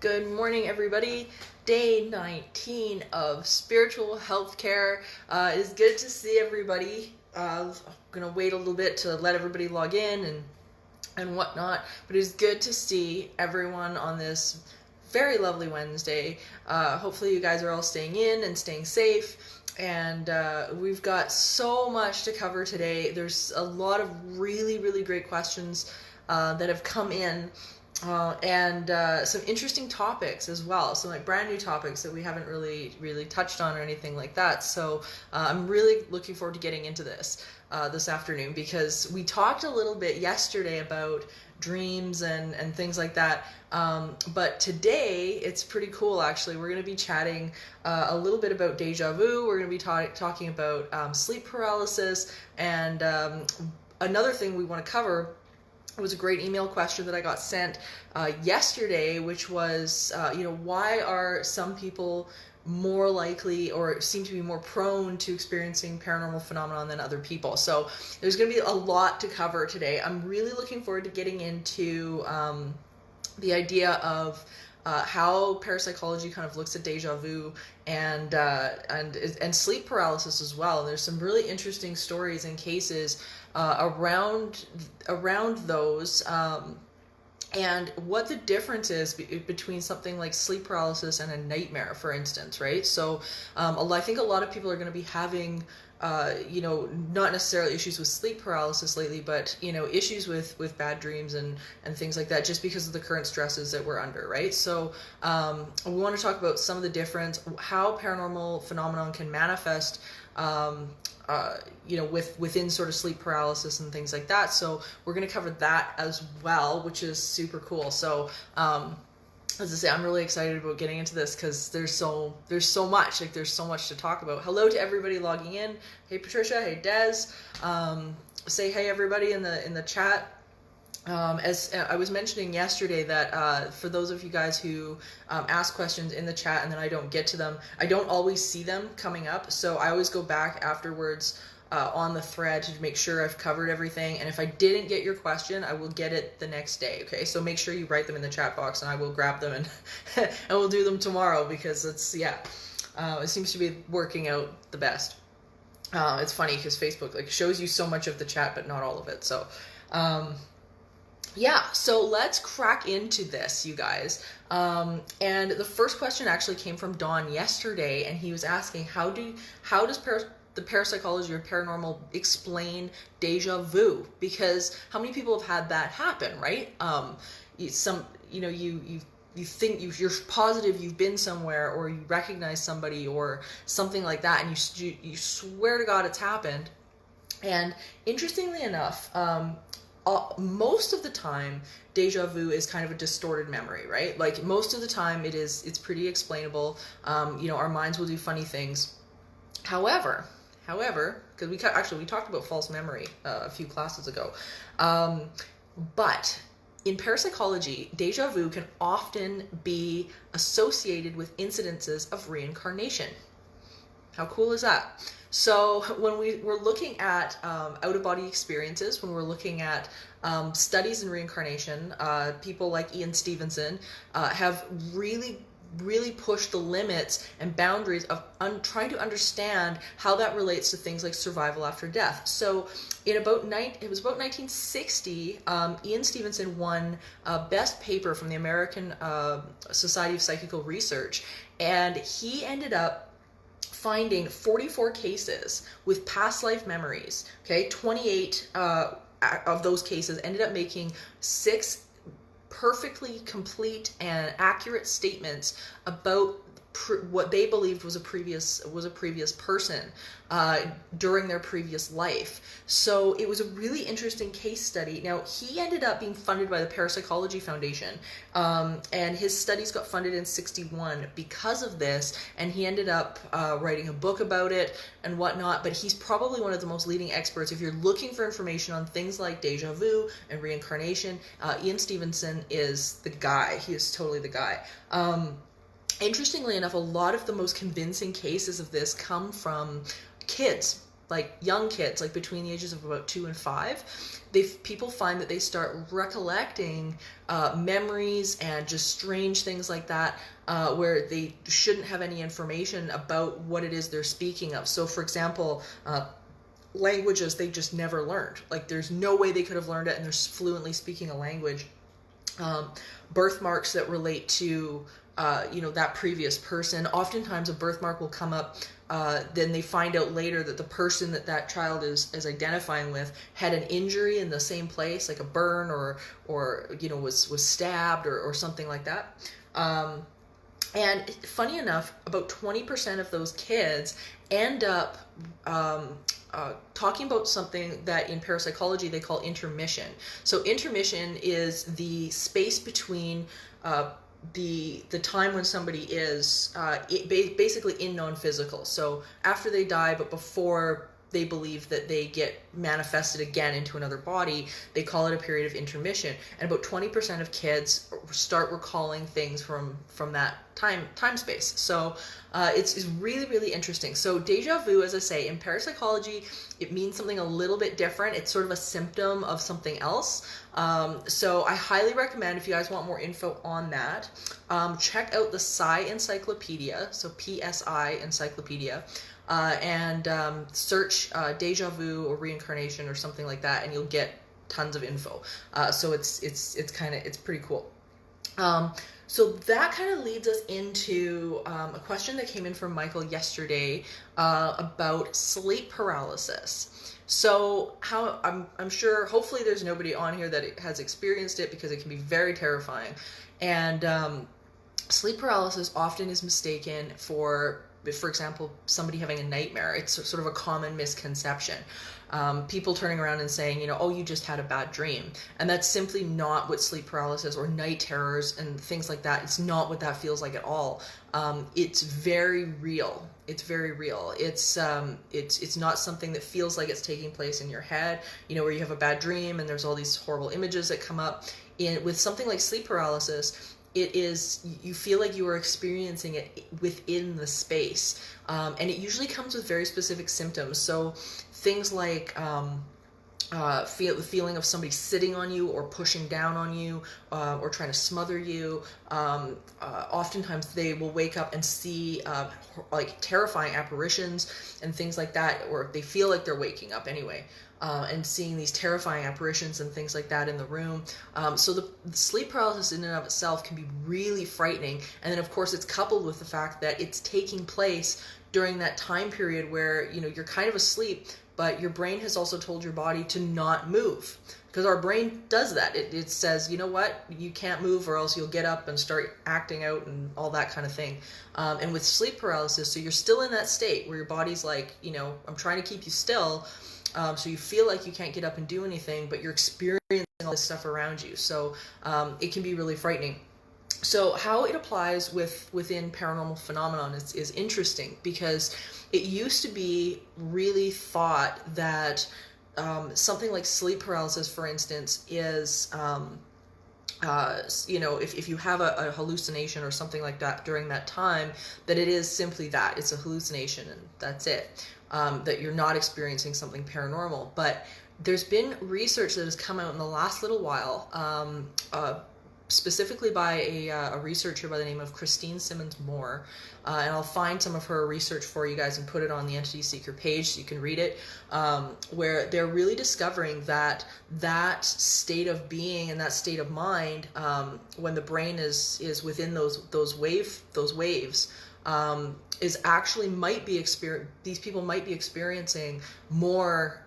Good morning, everybody. Day 19 of spiritual healthcare. It is good to see everybody. I'm gonna wait a little bit to let everybody log in and whatnot, but it's good to see everyone on this very lovely Wednesday. Hopefully, you guys are all staying in and staying safe. And we've got so much to cover today. There's a lot of really, really great questions that have come in. And some interesting topics as well, some like brand new topics that we haven't really touched on or anything like that. So I'm really looking forward to getting into this afternoon, because we talked a little bit yesterday about dreams and things like that, but today it's pretty cool. Actually, we're going to be chatting a little bit about deja vu. We're going to be talking about sleep paralysis, and another thing we want to cover. It was a great email question that I got sent yesterday, which was, why are some people more likely or seem to be more prone to experiencing paranormal phenomenon than other people? So there's going to be a lot to cover today. I'm really looking forward to getting into the idea of how parapsychology kind of looks at deja vu and sleep paralysis as well. And there's some really interesting stories and cases around those, and what the difference is between something like sleep paralysis and a nightmare, for instance, right? So I think a lot of people are going to be having not necessarily issues with sleep paralysis lately, but issues with bad dreams and things like that, just because of the current stresses that we're under, right? So we want to talk about some of the difference, how paranormal phenomenon can manifest within sort of sleep paralysis and things like that. So we're going to cover that as well, which is super cool. So as I say, I'm really excited about getting into this, because there's so much, there's so much to talk about. Hello to everybody logging in. Hey Patricia, hey Des. Say hey everybody in the chat. As I was mentioning yesterday, that for those of you guys who ask questions in the chat and then I don't get to them, I don't always see them coming up, so I always go back afterwards on the thread to make sure I've covered everything. And if I didn't get your question, I will get it the next day. Okay, so make sure you write them in the chat box, and I will grab them and and we'll do them tomorrow, because it seems to be working out the best. It's funny because Facebook shows you so much of the chat, but not all of it. So. So let's crack into this, you guys. And the first question actually came from Don yesterday, and he was asking, how does the parapsychology or paranormal explain deja vu? Because how many people have had that happen, right? You think you're positive you've been somewhere, or you recognize somebody or something like that, and you swear to God it's happened. And interestingly enough, most of the time, deja vu is kind of a distorted memory, right? Like most of the time, it's pretty explainable. Our minds will do funny things. However, because we talked about false memory a few classes ago, but in parapsychology, deja vu can often be associated with incidences of reincarnation. How cool is that? So when we're looking at out-of-body experiences, when we're looking at studies in reincarnation, people like Ian Stevenson have really pushed the limits and boundaries of trying to understand how that relates to things like survival after death. So it was about 1960, Ian Stevenson won Best Paper from the American Society of Psychical Research, and he ended up finding 44 cases with past life memories. Okay, 28 of those cases ended up making 6 perfectly complete and accurate statements about what they believed was a previous person during their previous life. So it was a really interesting case study. Now, he ended up being funded by the Parapsychology Foundation, and his studies got funded in 1961 because of this, and he ended up writing a book about it and whatnot. But he's probably one of the most leading experts if you're looking for information on things like deja vu and reincarnation. Ian Stevenson is the guy. He is totally the guy. Interestingly enough, a lot of the most convincing cases of this come from kids. like young kids, like between the ages of about 2 and 5, people find that they start recollecting memories and just strange things like that, where they shouldn't have any information about what it is they're speaking of. So for example, languages they just never learned. Like there's no way they could have learned it, and they're fluently speaking a language. Birthmarks that relate to that previous person. Oftentimes a birthmark will come up, then they find out later that the person that child is identifying with had an injury in the same place, like a burn or was stabbed or something like that. And funny enough, about 20% of those kids end up talking about something that in parapsychology they call intermission. So intermission is the space between the time when somebody is basically in non-physical. So after they die, but before they believe that they get manifested again into another body, they call it a period of intermission. And about 20% of kids start recalling things from that time space. So it's really, really interesting. So deja vu, as I say, in parapsychology, it means something a little bit different. It's sort of a symptom of something else. So I highly recommend, if you guys want more info on that, check out the Psi Encyclopedia, so PSI Encyclopedia, and search deja vu or reincarnation or something like that, and you'll get tons of info. So it's pretty cool. So that kind of leads us into a question that came in from Michael yesterday about sleep paralysis. So how I'm sure, hopefully there's nobody on here that has experienced it, because it can be very terrifying. And sleep paralysis often is mistaken for example, somebody having a nightmare. It's sort of a common misconception. People turning around and saying, oh, you just had a bad dream. And that's simply not what sleep paralysis or night terrors and things like that, it's not what that feels like at all. It's very real. It's very real. It's not something that feels like it's taking place in your head, where you have a bad dream and there's all these horrible images that come up. With something like sleep paralysis, it is, you feel like you are experiencing it within the space. And it usually comes with very specific symptoms. So things like the feeling of somebody sitting on you or pushing down on you, or trying to smother you. Oftentimes they will wake up and see like terrifying apparitions and things like that, or they feel like they're waking up anyway. And seeing these terrifying apparitions and things like that in the room. So the sleep paralysis in and of itself can be really frightening. And then of course it's coupled with the fact that it's taking place during that time period where, you're kind of asleep, but your brain has also told your body to not move. Because our brain does that. It says, you know what, you can't move or else you'll get up and start acting out and all that kind of thing. And with sleep paralysis, so you're still in that state where your body's like, I'm trying to keep you still. So you feel like you can't get up and do anything, but you're experiencing all this stuff around you. So it can be really frightening. So how it applies within paranormal phenomenon is interesting, because it used to be really thought that something like sleep paralysis, for instance, is if you have a hallucination or something like that during that time, that it is simply that. It's a hallucination and that's it. That you're not experiencing something paranormal. But there's been research that has come out in the last little while, specifically by a researcher by the name of Christine Simmons Moore, and I'll find some of her research for you guys and put it on the Entity Seeker page so you can read it, where they're really discovering that state of being and that state of mind, when the brain is within those waves, is actually these people might be experiencing more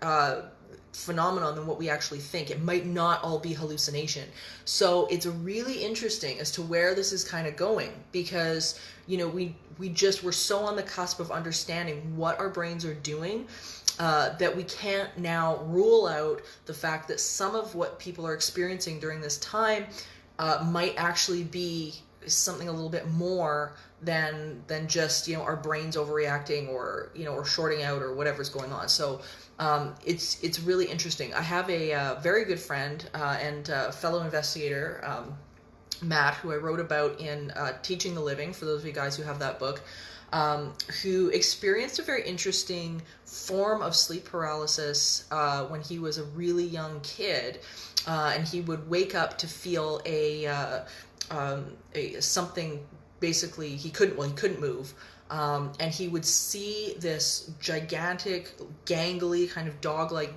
phenomenon than what we actually think. It might not all be hallucination. So it's really interesting as to where this is kind of going, because we're so on the cusp of understanding what our brains are doing, that we can't now rule out the fact that some of what people are experiencing during this time might actually be something a little bit more than just our brains overreacting or or shorting out or whatever's going on. So it's really interesting. I have a very good friend and fellow investigator Matt, who I wrote about in Teaching the Living, for those of you guys who have that book, who experienced a very interesting form of sleep paralysis when he was a really young kid, and he would wake up to feel a something. Basically, he couldn't move, and he would see this gigantic, gangly, kind of dog-like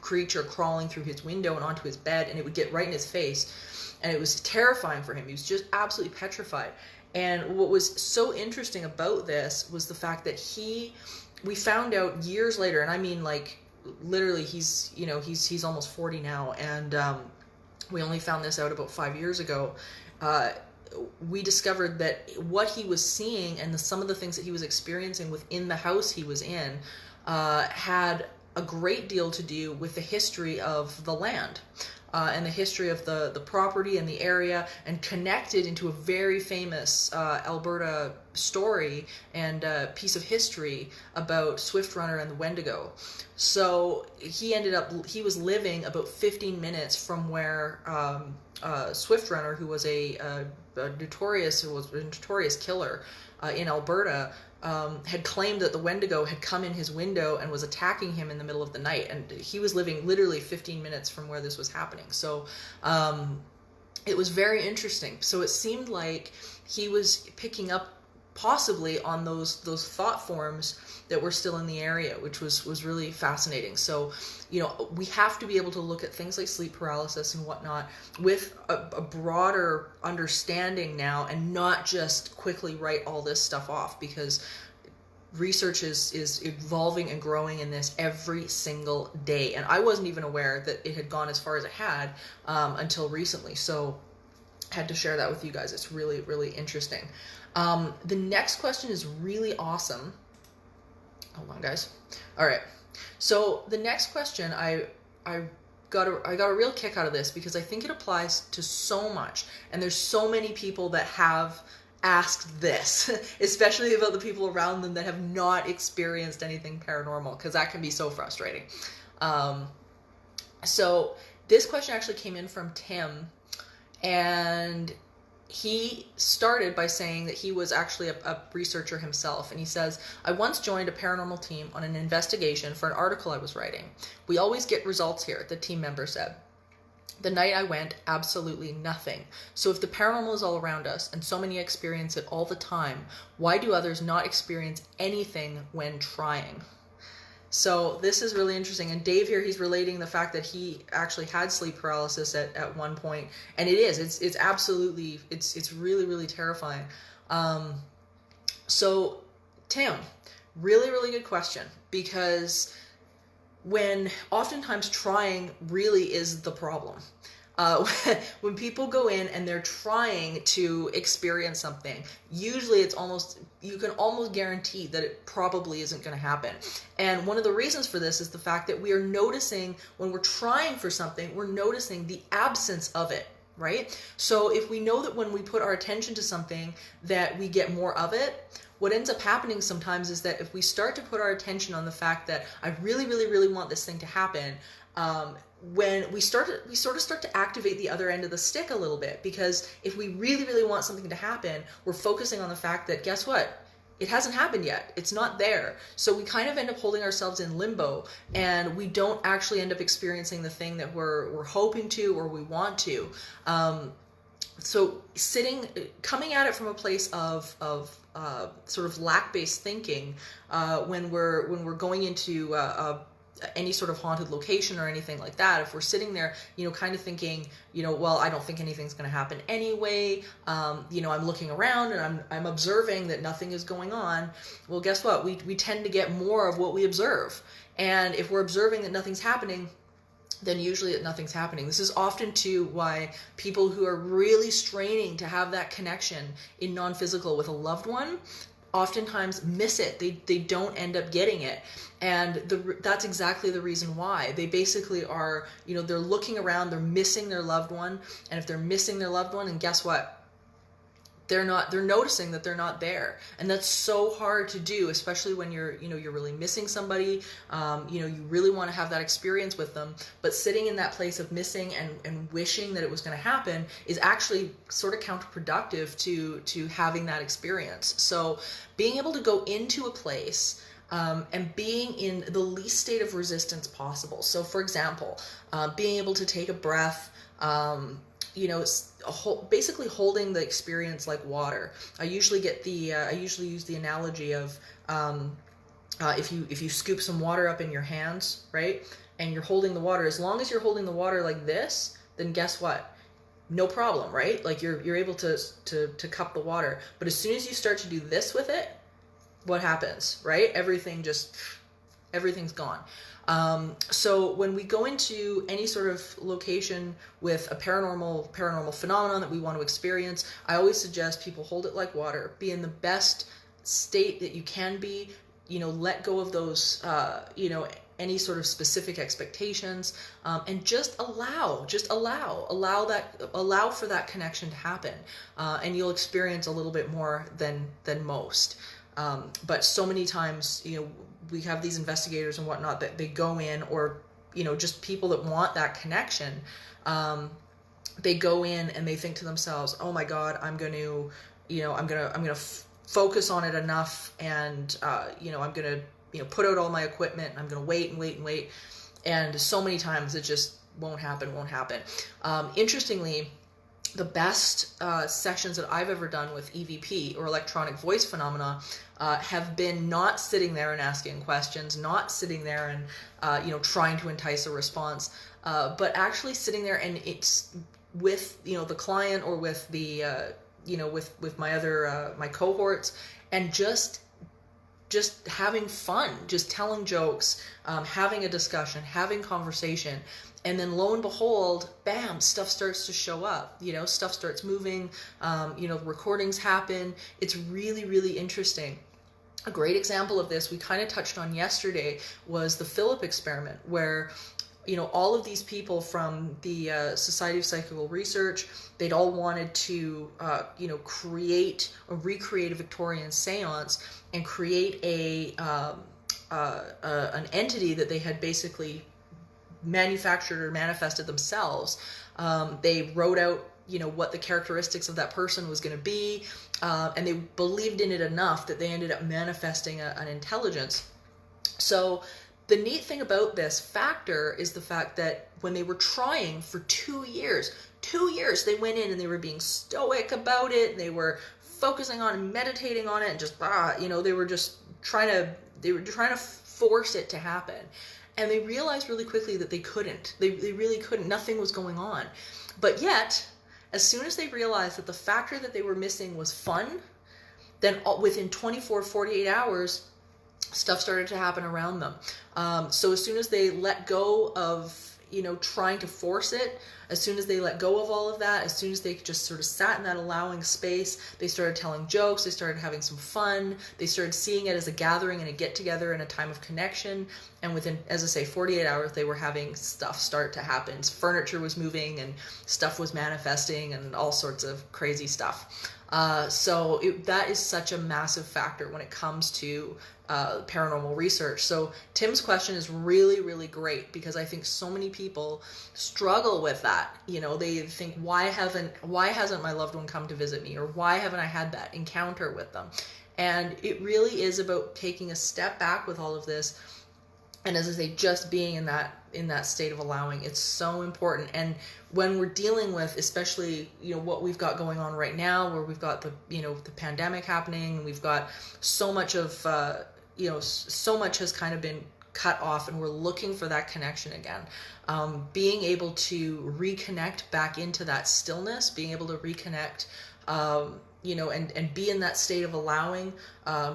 creature crawling through his window and onto his bed, and it would get right in his face, and it was terrifying for him. He was just absolutely petrified. And what was so interesting about this was the fact that we found out years later, and I mean, like, literally, he's almost 40 now, and we only found this out about 5 years ago. We discovered that what he was seeing and some of the things that he was experiencing within the house he was in had a great deal to do with the history of the land and the history of the property and the area, and connected into a very famous Alberta story and piece of history about Swift Runner and the Wendigo. So he was living about 15 minutes from where Swift Runner, who was a notorious killer in Alberta, had claimed that the Wendigo had come in his window and was attacking him in the middle of the night, and he was living literally 15 minutes from where this was happening. So it was very interesting. So it seemed like he was picking up possibly on those thought forms that were still in the area, which was really fascinating. So, we have to be able to look at things like sleep paralysis and whatnot with a broader understanding now, and not just quickly write all this stuff off, because research is evolving and growing in this every single day. And I wasn't even aware that it had gone as far as it had until recently. So had to share that with you guys. It's really, really interesting. The next question is really awesome. Hold on, guys. All right. So the next question, I got a real kick out of this, because I think it applies to so much, and there's so many people that have asked this, especially about the people around them that have not experienced anything paranormal, because that can be so frustrating. So this question actually came in from Tim, and he started by saying that he was actually a researcher himself, and he says, I once joined a paranormal team on an investigation for an article I was writing. We always get results here, the team member said. The night I went, absolutely nothing. So if the paranormal is all around us, and so many experience it all the time, why do others not experience anything when trying? So this is really interesting. And Dave here, he's relating the fact that he actually had sleep paralysis at one point. And it's absolutely, it's really, really terrifying. So Tim, really, really good question, because when oftentimes trying really is the problem. When people go in and they're trying to experience something, usually you can almost guarantee that it probably isn't going to happen. And one of the reasons for this is the fact that we are noticing, when we're trying for something, we're noticing the absence of it, right? So if we know that when we put our attention to something that we get more of it, what ends up happening sometimes is that if we start to put our attention on the fact that I really, really, really want this thing to happen, when we sort of start to activate the other end of the stick a little bit, because if we really, really want something to happen, we're focusing on the fact that, guess what? It hasn't happened yet. It's not there. So we kind of end up holding ourselves in limbo, and we don't actually end up experiencing the thing that we're hoping to or we want to. So coming at it from a place of sort of lack-based thinking, when we're going into any sort of haunted location or anything like that, if we're sitting there, kind of thinking, well, I don't think anything's going to happen anyway. I'm looking around and I'm observing that nothing is going on. Well, guess what? We tend to get more of what we observe. And if we're observing that nothing's happening, then usually nothing's happening. This is often too why people who are really straining to have that connection in non-physical with a loved one oftentimes miss it. They don't end up getting it. And that's exactly the reason why. They basically are, they're looking around, they're missing their loved one. And if they're missing their loved one, and guess what? they're noticing that they're not there, and that's so hard to do, especially when you're really missing somebody. You really want to have that experience with them, but sitting in that place of missing and wishing that it was going to happen is actually sort of counterproductive to having that experience. So being able to go into a place and being in the least state of resistance possible. So for example, being able to take a breath, basically holding the experience like water. I usually use the analogy of if you scoop some water up in your hands, right, and you're holding the water. As long as you're holding the water like this, then guess what? No problem, right? Like you're able to cup the water. But as soon as you start to do this with it, what happens, right? Everything's gone. So when we go into any sort of location with a paranormal phenomenon that we want to experience, I always suggest people hold it like water. Be in the best state that you can be. Let go of those, any sort of specific expectations, and just allow for that connection to happen, and you'll experience a little bit more than most. But so many times, we have these investigators and whatnot that they go in, or just people that want that connection, they go in and they think to themselves, oh my God, I'm gonna focus on it enough, and I'm gonna put out all my equipment, and I'm gonna wait, and so many times it just won't happen. Interestingly, the best sessions that I've ever done with EVP, or electronic voice phenomena, have been not sitting there and asking questions, not sitting there and trying to entice a response, but actually sitting there and it's with the client, or with the with my other my cohorts, and just having fun, just telling jokes, having a discussion, having conversation. And then lo and behold, bam, stuff starts to show up, stuff starts moving, recordings happen. It's really, really interesting. A great example of this we kind of touched on yesterday was the Philip experiment, where all of these people from the Society of Psychical Research, they'd all wanted to create or recreate a Victorian seance, and create an entity that they had basically manufactured or manifested themselves. They wrote out what the characteristics of that person was going to be, and they believed in it enough that they ended up manifesting an intelligence. So the neat thing about this factor is the fact that when they were trying for 2 years, they went in and they were being stoic about it, and they were focusing on and meditating on it, and just they were just trying to force it to happen. And they realized really quickly that they couldn't. They really couldn't. Nothing was going on. But yet, as soon as they realized that the factor that they were missing was fun, then within 24, 48 hours, stuff started to happen around them. So as soon as they let go of trying to force it, as soon as they let go of all of that, as soon as they just sort of sat in that allowing space, they started telling jokes, they started having some fun, they started seeing it as a gathering and a get-together and a time of connection, and within, as I say, 48 hours, they were having stuff start to happen. Furniture was moving, and stuff was manifesting, and all sorts of crazy stuff. So that is such a massive factor when it comes to paranormal research. So Tim's question is really, really great, because I think so many people struggle with that. They think, why hasn't my loved one come to visit me, or why haven't I had that encounter with them? And it really is about taking a step back with all of this, and as I say, just being in that state of allowing. It's so important. And when we're dealing with, especially what we've got going on right now, where we've got the pandemic happening, and we've got so much of so much has kind of been cut off, and we're looking for that connection again. Being able to reconnect back into that stillness, being able to reconnect, and be in that state of allowing,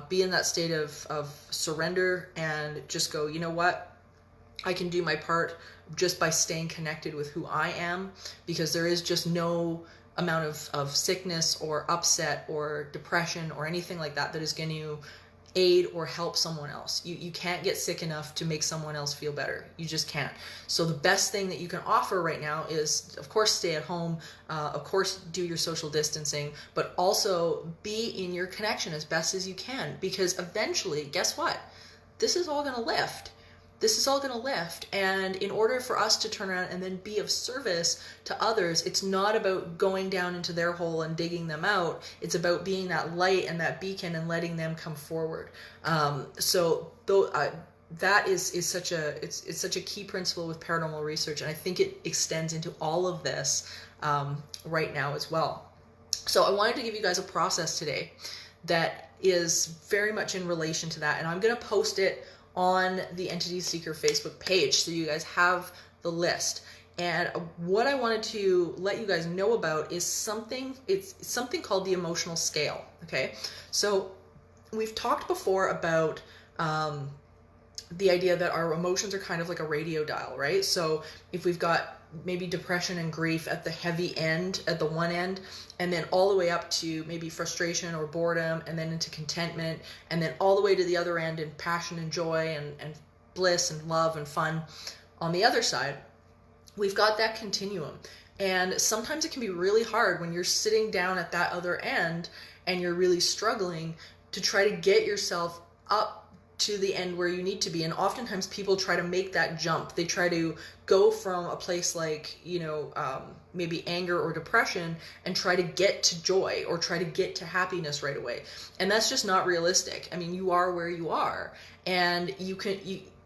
be in that state of surrender, and just go, what? I can do my part just by staying connected with who I am, because there is just no amount of sickness or upset or depression or anything like that that is going to aid or help someone else. You can't get sick enough to make someone else feel better. You just can't. So the best thing that you can offer right now is, of course, stay at home, of course, do your social distancing, but also be in your connection as best as you can, because eventually, guess what? This is all going to lift. This is all going to lift. And in order for us to turn around and then be of service to others, it's not about going down into their hole and digging them out. It's about being that light and that beacon and letting them come forward. That is such a key principle with paranormal research, and I think it extends into all of this right now as well. So I wanted to give you guys a process today that is very much in relation to that, and I'm going to post it on the Entity Seeker Facebook page so you guys have the list. And what I wanted to let you guys know about is something called the emotional scale. Okay, so we've talked before about the idea that our emotions are kind of like a radio dial, right? So if we've got maybe depression and grief at the heavy end, at the one end, and then all the way up to maybe frustration or boredom, and then into contentment, and then all the way to the other end in passion and joy and bliss and love and fun on the other side, we've got that continuum. And sometimes it can be really hard when you're sitting down at that other end and you're really struggling to try to get yourself up to the end where you need to be. And oftentimes people try to make that jump. They try to go from a place like, maybe anger or depression and try to get to joy or try to get to happiness right away. And that's just not realistic. I mean, you are where you are, and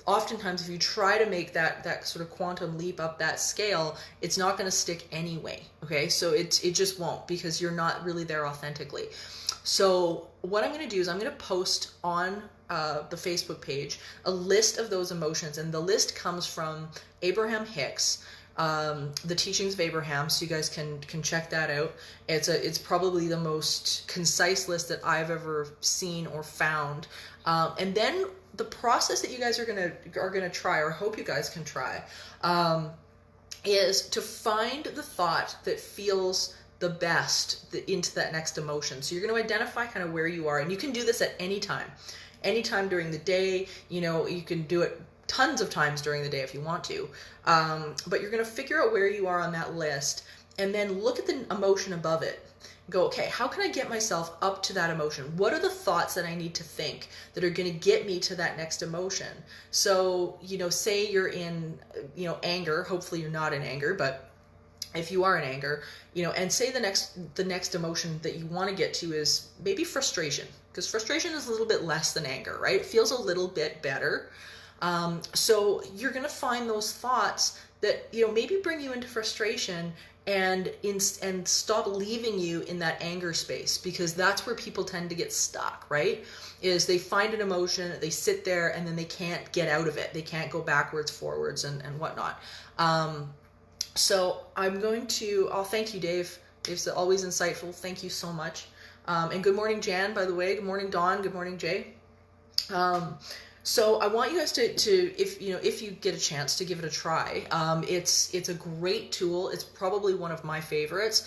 oftentimes if you try to make that sort of quantum leap up that scale, it's not going to stick anyway. Okay, so it just won't, because you're not really there authentically. So what I'm going to do is I'm going to post on the Facebook page a list of those emotions, and the list comes from Abraham Hicks, the Teachings of Abraham, so you guys can check that out. It's probably the most concise list that I've ever seen or found. And then the process that you guys are gonna try, or hope you guys can try, is to find the thought that feels the best into that next emotion. So you're going to identify kind of where you are, and you can do this at any time during the day. You can do it tons of times during the day if you want to, but you're going to figure out where you are on that list, and then look at the emotion above it. Go, okay, how can I get myself up to that emotion? What are the thoughts that I need to think that are going to get me to that next emotion? So, say you're in, anger. Hopefully you're not in anger, but if you are in anger, and say the next emotion that you want to get to is maybe frustration, because frustration is a little bit less than anger, right? It feels a little bit better. So you're going to find those thoughts that, maybe bring you into frustration and stop leaving you in that anger space, because that's where people tend to get stuck, right? Is they find an emotion, they sit there, and then they can't get out of it. They can't go backwards, forwards, and whatnot. So I'll thank you, Dave. Dave's always insightful. Thank you so much. And good morning, Jan, by the way. Good morning, Dawn. Good morning, Jay. So I want you guys to if you get a chance, to give it a try. It's a great tool. It's probably one of my favorites,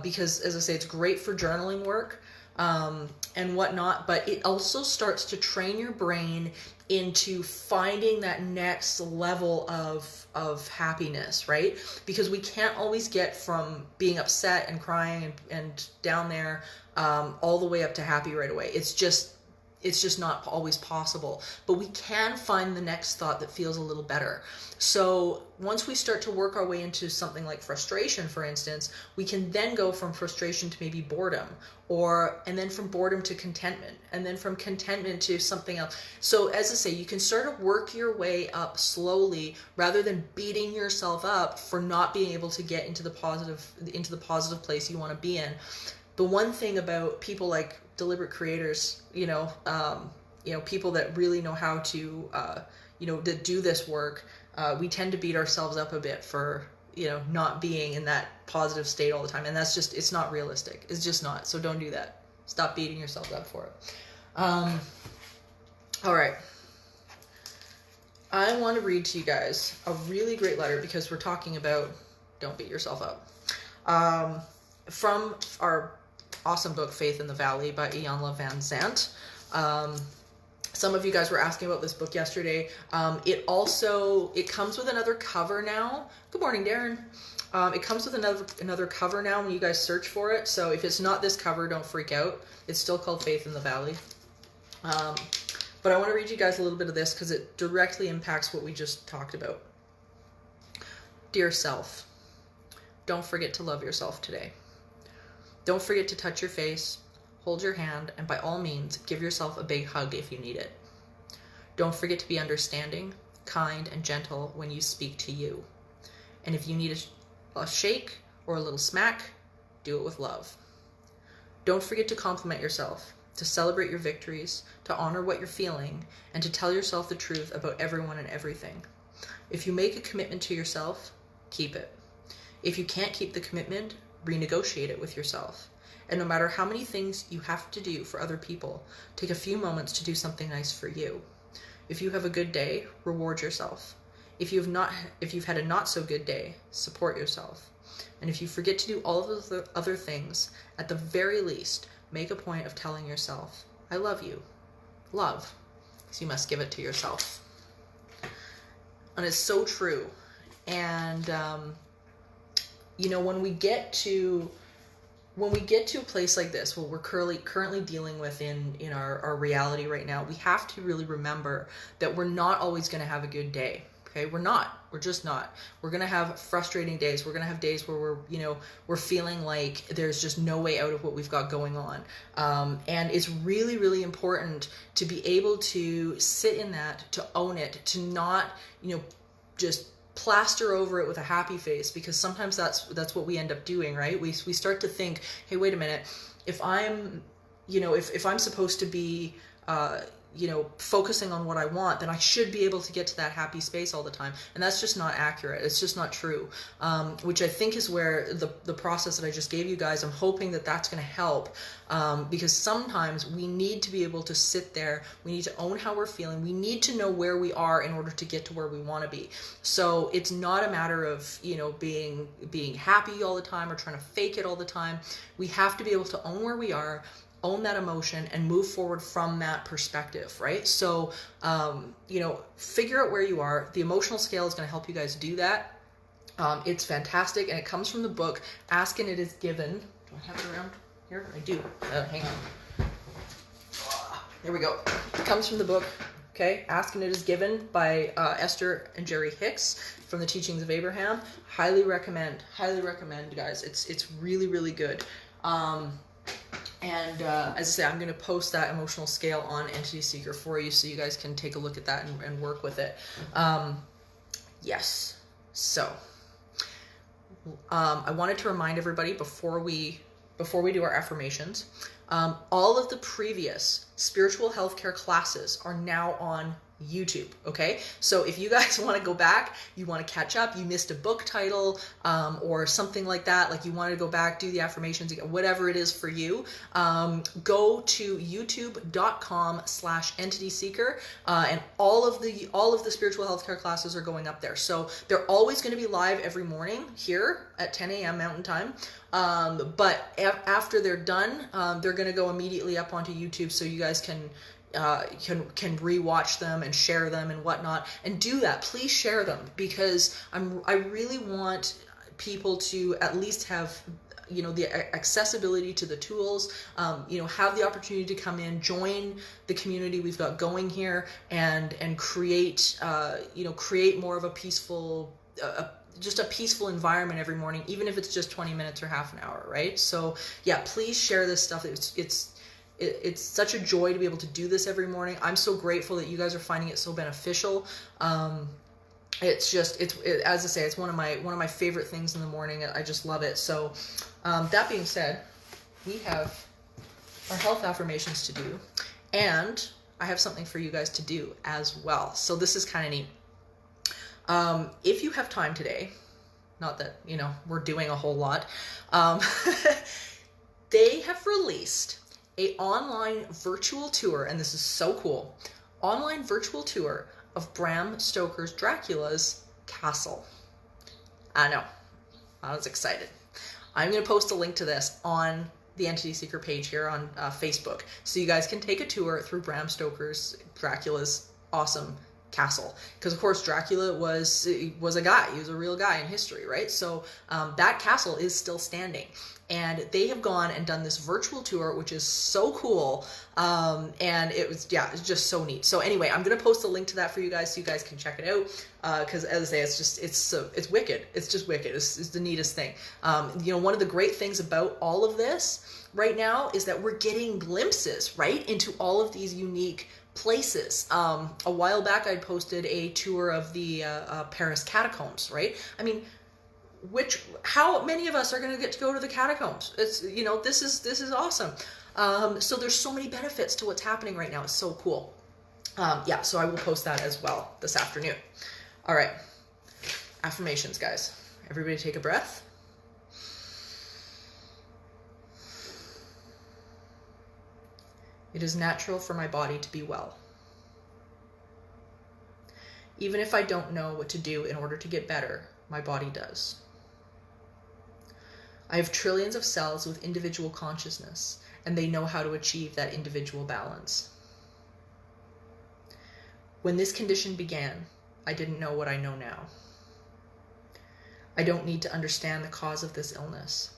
because, as I say, it's great for journaling work, and whatnot, but it also starts to train your brain into finding that next level of happiness, right? Because we can't always get from being upset and crying and down there all the way up to happy right away. It's just not always possible, but we can find the next thought that feels a little better. So once we start to work our way into something like frustration, for instance, we can then go from frustration to maybe boredom, and then from boredom to contentment, and then from contentment to something else. So as I say, you can sort of work your way up slowly, rather than beating yourself up for not being able to get into the positive place you want to be in. The one thing about people like deliberate creators, people that really know how to, to do this work, we tend to beat ourselves up a bit for, not being in that positive state all the time. And that's just, it's not realistic. It's just not. So don't do that. Stop beating yourself up for it. All right. I want to read to you guys a really great letter, because we're talking about don't beat yourself up. From our awesome book, Faith in the Valley by Iyanla Van Zandt. Some of you guys were asking about this book yesterday. It comes with another cover now. Good morning, Darren. It comes with another cover now when you guys search for it. So if it's not this cover, don't freak out. It's still called Faith in the Valley. But I want to read you guys a little bit of this because it directly impacts what we just talked about. Dear self, don't forget to love yourself today. Don't forget to touch your face, hold your hand, and by all means, give yourself a big hug if you need it. Don't forget to be understanding, kind, and gentle when you speak to you. And if you need a shake or a little smack, do it with love. Don't forget to compliment yourself, to celebrate your victories, to honor what you're feeling, and to tell yourself the truth about everyone and everything. If you make a commitment to yourself, keep it. If you can't keep the commitment, renegotiate it with yourself. And no matter how many things you have to do for other people, take a few moments to do something nice for you. If you have a good day, reward yourself. If you've had a not so good day, support yourself. And if you forget to do all of the other things, at the very least, make a point of telling yourself, I love you. Love. So you must give it to yourself. And it's so true. And, when we get to a place like this, what we're currently dealing with in our reality right now, we have to really remember that we're not always going to have a good day. Okay, we're just not. We're going to have frustrating days. We're going to have days where we're feeling like there's just no way out of what we've got going on. And it's really, really important to be able to sit in that, to own it, to not, just plaster over it with a happy face, because sometimes that's what we end up doing, right? We start to think, hey, wait a minute, if I'm supposed to be focusing on what I want, then I should be able to get to that happy space all the time. And that's just not accurate. It's just not true. Which I think is where the process that I just gave you guys, I'm hoping that that's going to help. Because sometimes we need to be able to sit there. We need to own how we're feeling. We need to know where we are in order to get to where we want to be. So it's not a matter of, being happy all the time or trying to fake it all the time. We have to be able to own where we are, own that emotion, and move forward from that perspective, right? So, figure out where you are. The emotional scale is going to help you guys do that. It's fantastic, and it comes from the book, Ask and It Is Given. Do I have it around here? I do. Hang on. There we go. It comes from the book, okay? Ask and It Is Given by Esther and Jerry Hicks from the Teachings of Abraham. Highly recommend, guys. It's really, really good. And as I say, I'm going to post that emotional scale on Entity Seeker for you so you guys can take a look at that and work with it. Yes. So, I wanted to remind everybody before we do our affirmations, all of the previous spiritual healthcare classes are now on YouTube, okay? So if you guys want to go back, you want to catch up, you missed a book title, or something like that, like you want to go back, do the affirmations, whatever it is for you, go to youtube.com/entityseeker, and all of the spiritual healthcare classes are going up there. So they're always going to be live every morning here at 10 a.m. Mountain Time. But after they're done, they're going to go immediately up onto YouTube, so you guys can rewatch them and share them and whatnot. And do that. Please share them, because I really want people to at least have the accessibility to the tools, have the opportunity to come in, join the community we've got going here, and create more of a peaceful just a peaceful environment every morning, even if it's just 20 minutes or half an hour, right? So yeah, please share this stuff. It's such a joy to be able to do this every morning. I'm so grateful that you guys are finding it so beneficial. As I say, it's one of my favorite things in the morning. I just love it. So, that being said, we have our health affirmations to do, and I have something for you guys to do as well. So this is kind of neat. If you have time today, not that, we're doing a whole lot, they have released a online virtual tour, and this is so cool, online virtual tour of Bram Stoker's Dracula's castle. I know, I was excited. I'm going to post a link to this on the Entity Seeker page here on Facebook, so you guys can take a tour through Bram Stoker's Dracula's awesome castle, because of course Dracula was a guy. He was a real guy in history, right? So that castle is still standing, and they have gone and done this virtual tour, which is so cool. And it's just so neat. So anyway, I'm gonna post a link to that for you guys so you guys can check it out, because as I say, it's wicked. It's just wicked. It's the neatest thing. One of the great things about all of this right now is that we're getting glimpses right into all of these unique places. A while back I posted a tour of the Paris catacombs, right? I mean, how many of us are going to get to go to the catacombs? It's, this is awesome. So there's so many benefits to what's happening right now. It's so cool. So I will post that as well this afternoon. All right. Affirmations, guys. Everybody take a breath. It is natural for my body to be well. Even if I don't know what to do in order to get better, my body does. I have trillions of cells with individual consciousness, and they know how to achieve that individual balance. When this condition began, I didn't know what I know now. I don't need to understand the cause of this illness.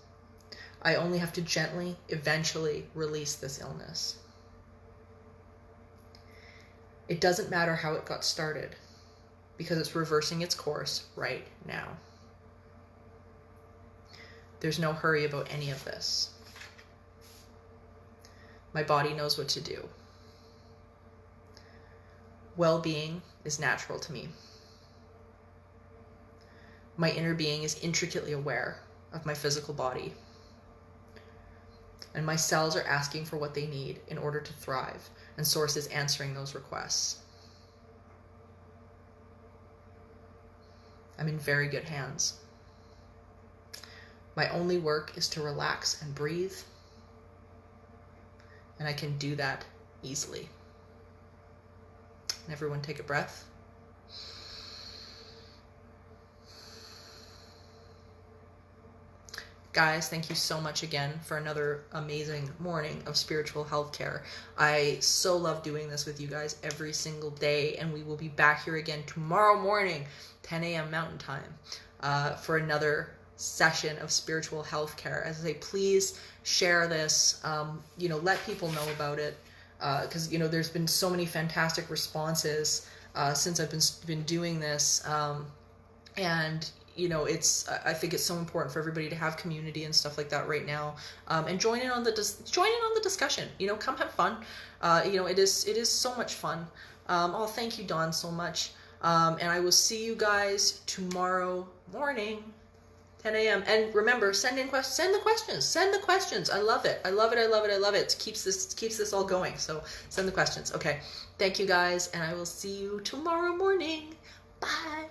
I only have to gently, eventually release this illness. It doesn't matter how it got started, because it's reversing its course right now. There's no hurry about any of this. My body knows what to do. Well-being is natural to me. My inner being is intricately aware of my physical body, and my cells are asking for what they need in order to thrive, and Source is answering those requests. I'm in very good hands. My only work is to relax and breathe, and I can do that easily. And everyone take a breath. Guys, thank you so much again for another amazing morning of spiritual healthcare. I so love doing this with you guys every single day, and we will be back here again tomorrow morning, 10 a.m. Mountain Time, for another session of spiritual healthcare. As I say, please share this, let people know about it, because there's been so many fantastic responses since I've been doing this, and I think it's so important for everybody to have community and stuff like that right now, and join in on the discussion. Come have fun. It is so much fun. Thank you, Dawn, so much. And I will see you guys tomorrow morning, 10 a.m. And remember, send the questions. I love it. It keeps this all going. So send the questions. Okay. Thank you guys, and I will see you tomorrow morning. Bye.